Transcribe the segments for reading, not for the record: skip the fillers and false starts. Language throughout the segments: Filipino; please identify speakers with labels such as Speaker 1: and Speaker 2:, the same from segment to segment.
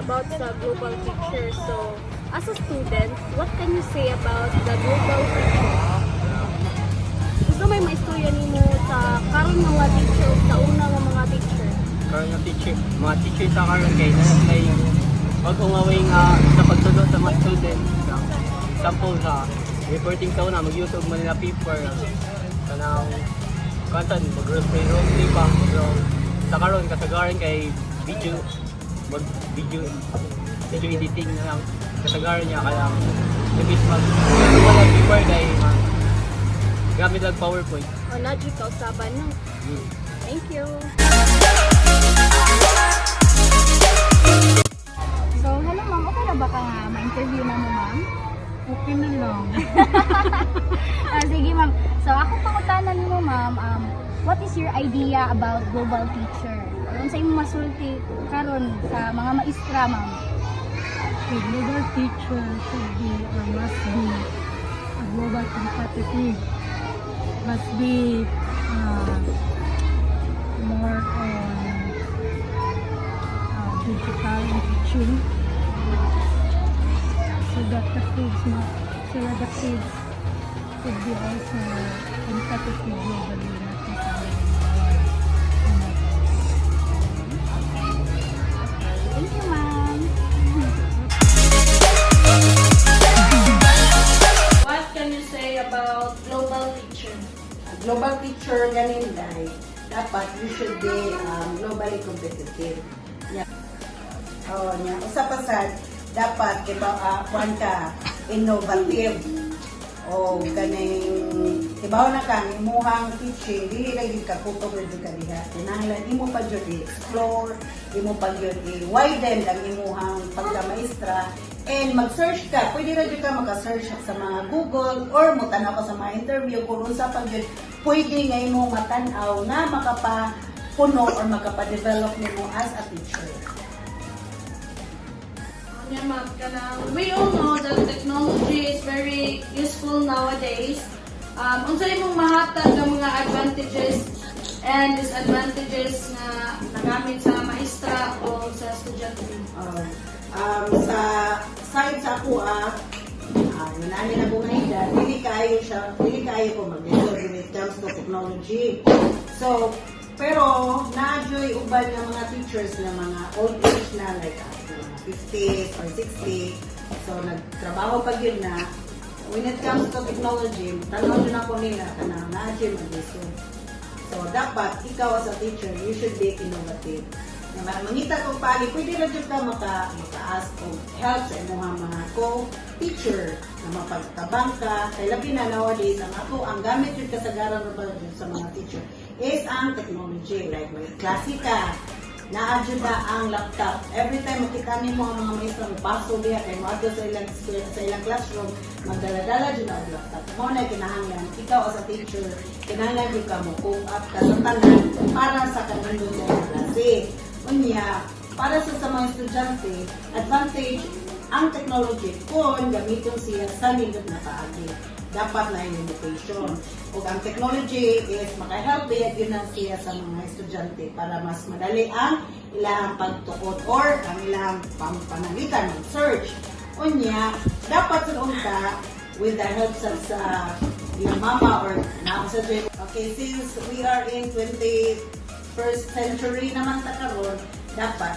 Speaker 1: about sa global teacher. So, as a student, what can you say about the global teacher? Gusto may maistorya nimo sa karon mga teacher sa una nga mga teacher.
Speaker 2: Karon nga teacher, mga teacher sa karon kay kay pag-ungawing sa pagtudlo sa mga student. Sample sa reporting sa una, mag-YouTube man nila paper. Kanang kantan, mag-grocery pa. So, sa karon kasagaran kay video editing na lang kasagaran niya kaya labis mag wala paper kay gamit lang PowerPoint.
Speaker 1: O logic kausaban no. Thank you.
Speaker 3: So, hello ma'am, okay na ba ka nga ma-interview na mo ma'am?
Speaker 4: Okay na lang.
Speaker 3: Sige ma'am. So, ako pangutanan mo ma'am, what is your idea about global teacher? Kung sa imong masulti karon sa mga maestra ma'am?
Speaker 4: A global teacher should be or must be a global competitive. Must be more on digital and teaching. So that the kids could be also competitive globally, not just
Speaker 3: Thank you ma'am.
Speaker 1: What can you say about global teacher?
Speaker 5: Global teacher ganin dai dapat you should be globally competitive. Yeah. Oh, nya usa pa sad dapat kuan ka innovative. O kaning ibaw na kang imuhang teaching dili ra gyud ka kutob ra gyud ka diha. Kinahanglan imo pa gyud i-explore, imo pa gyud i-widen ang imuhang pagka-maestra. And mag-search ka, pwede rin ka maka-search sa mga Google or mutanaw ka sa mga interview kung unsa pag yun, pwede nga mo matanaw na makapapuno or makapadevelop nimo as a teacher.
Speaker 1: Yeah, ma'am. We all know that technology is very useful nowadays. Unsa imong mahatag ng mga advantages and disadvantages na nagamit sa maestra o sa estudyante?
Speaker 5: Sa side sa ako, nani na kong edad, dili kayo ko mag-develop when it comes to technology. So, pero na-joy uban ng mga teachers na mga old age na, like 50s or 60s. So, nagtrabaho pag yun na, when it comes to technology, tanong yun ako nila, na-joy mag-develop. So, dapat, ikaw as a teacher, you should be innovative. Mangita kong pali, pwede na dyan ka maka-ask o help sa inyong mga co-teacher na mapagtabang ka. Kaya labi na nowadays, ang gamit yun kasagaran na ba sa mga teacher is ang technology. Like may klase ka, na-adjust na ang laptop. Every time makita niyo mo ang mga maestra mo, paso diya, kaya mo adjust sa ilang classroom, magdala-dala dyan ang laptop. Mo na kinahanglan, ikaw as a teacher, kinahanglan yun ka mo, cope up ka sa tanan para sa kanino sa klase. Unya, para sa mga estudyante, advantage ang technology kung gamitin siya sa nindot na paagi. Dapat na yung education. O ang technology is maka-help yun na siya sa mga estudyante para mas madali ang ilang pagtukot or ang ilang panalitan ng search. Unya, dapat sa unta with the help sa yung mama or na sa okay, since we are in 21st century naman ta karon, dapat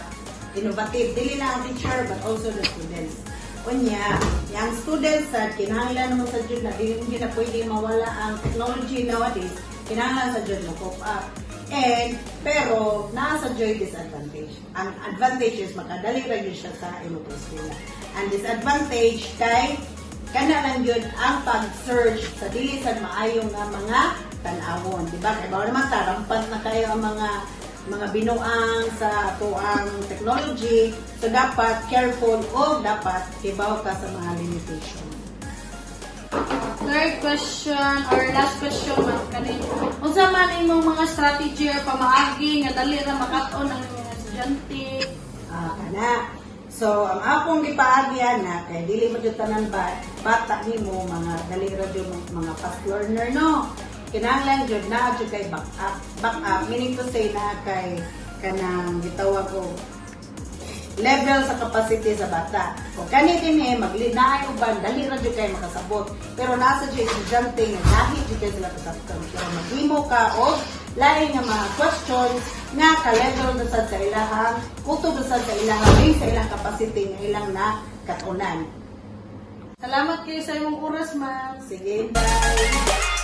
Speaker 5: innovative dili na ang teacher but also the students. Unya, yung students sa kinahanglan naman sa jud na hindi na pwede mawala ang technology nowadays. Kinahanglan sa jud mo cope up. And pero nasa joy disadvantage. Ang advantage is makadali ra gyud siya sa imong eskwela. Ang disadvantage kay kana lang yun ang pag-search sa dili sa maayong nga mga tan-awon, di ba? Kaya bawal naman tarampat na kayo ang mga binuang sa tuang technology. So dapat careful o dapat kibaw ka sa mga limitation.
Speaker 1: Third question or last question man kanin. Unsa man imong mga strategy or pamaagi nga dali ra makat-on ang mga estudyante?
Speaker 5: Kana. So, ang akong gipaagyan na, kay dili mo dyan tanan bata nimo mga dali ra dyan mga fast learner, no? Kinahanglan dyan na dyan kay back up. Back up, meaning to say na kay kanang gitawag ko level sa capacity sa bata. Kung kani din maglinaay uban, dali ra jud kay makasabot. Pero nasa jud estudyante nga lahi jud kay sila kasabtan. Pero maghimo ka og lain nga mga questions nga ka-level na sad sa ilahang, kutob na sad sa ilahang, based sa ilang capacity nga ilang na katunan.
Speaker 1: Salamat kayo sa imong oras, ma'am.
Speaker 5: Sige, bye!